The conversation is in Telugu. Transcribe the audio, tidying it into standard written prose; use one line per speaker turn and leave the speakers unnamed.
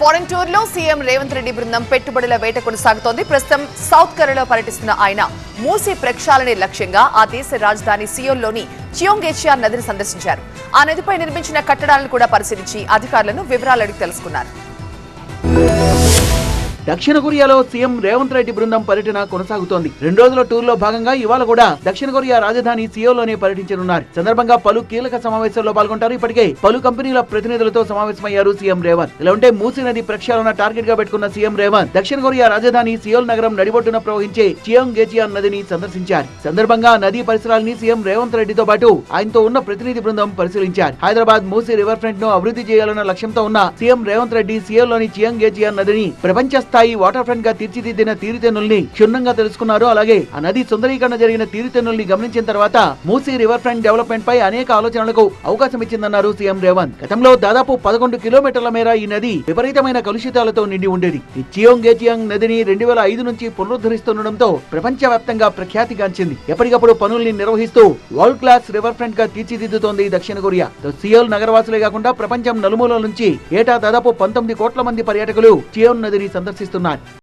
ఫారెన్ టూర్ లో సీఎం రేవంత్ రెడ్డి బృందం పెట్టుబడుల వేట కొనసాగుతోంది. ప్రస్తుతం సౌత్ కొరియాలో పర్యటిస్తున్న ఆయన మూసీ ప్రక్షాళనే లక్ష్యంగా ఆ దేశ రాజధాని సియోల్లోని చియోంగేచియా నదిని సందర్శించారు. ఆ నదిపై నిర్మించిన కట్టడాలను కూడా పరిశీలించి అధికారులను వివరాలు అడిగి తెలుసుకున్నారు.
దక్షిణ కొరియాలో సీఎం రేవంత్ రెడ్డి బృందం పర్యటన కొనసాగుతోంది. 2 రోజుల టూర్ లో భాగంగా ఇవాళ కూడా దక్షిణ కొరియా రాజధాని సియోల్లోనే పర్యటించనున్నారు. సందర్భంగా పలు కీలక సమావేశాల్లో పాల్గొంటారు. ఇప్పటికే పలు కంపెనీల ప్రతినిధులతో సమావేశమయ్యారు సీఎం రేవంత్. ఇలా ఉంటే మూసీ నది ప్రక్షాళన టార్గెట్ గా పెట్టుకున్న సీఎం రేవంత్ దక్షిణ కొరియా రాజధాని సియోల్ నగరం నడిబొడ్డున ప్రవహించే చియోంగేచియా నదిని సందర్శించారు. సందర్భంగా నదీ పరిసరాలని సీఎం రేవంత్ రెడ్డితో పాటు ఆయనతో ఉన్న ప్రతినిధి బృందం పరిశీలించారు. హైదరాబాద్ మూసీ రివర్ ఫ్రంట్ ను అభివృద్ధి చేయాలన్న లక్ష్యంతో ఉన్న సీఎం రేవంత్ రెడ్డి సియోల్లోని చియోంగేచియా నదిని ప్రపంచ స్థాయి వాటర్ ఫ్రంట్ గా తీర్చిదిద్దిన తీరుతెన్నుల్ని క్షుణ్ణంగా తెలుసుకున్నారు. అలాగే ఆ నది సుందరీకరణ జరిగిన తీరుతెన్నుల్ని గమనించిన తర్వాత మూసీ రివర్ ఫ్రంట్ డెవలప్మెంట్ పై అనేక ఆలోచనలకు అవకాశం ఇచ్చిందన్నారు సీఎం రేవంత్. గతంలో దాదాపు 11 కిలోమీటర్ల మేర ఈ నది విపరీతమైన కలుషితాలతో నిండి ఉండేది. ఈ చియోంగేచియాంగ్ నదిని 2005 నుంచి పునరుద్ధరిస్తుండటంతో ప్రపంచవ్యాప్తంగా ప్రఖ్యాతిగాంచింది. ఎప్పటికప్పుడు పనుల్ని నిర్వహిస్తూ వరల్డ్ క్లాస్ రివర్ ఫ్రంట్ గా తీర్చిదిద్దుతోంది దక్షిణ కొరియా. సియోల్ నగరవాసులే కాకుండా ప్రపంచం నలుమూలల నుంచి ఏటా దాదాపు 19 కోట్ల మంది పర్యాటకులు చియోన్ నదిని సందర్శిస్తున్నారు.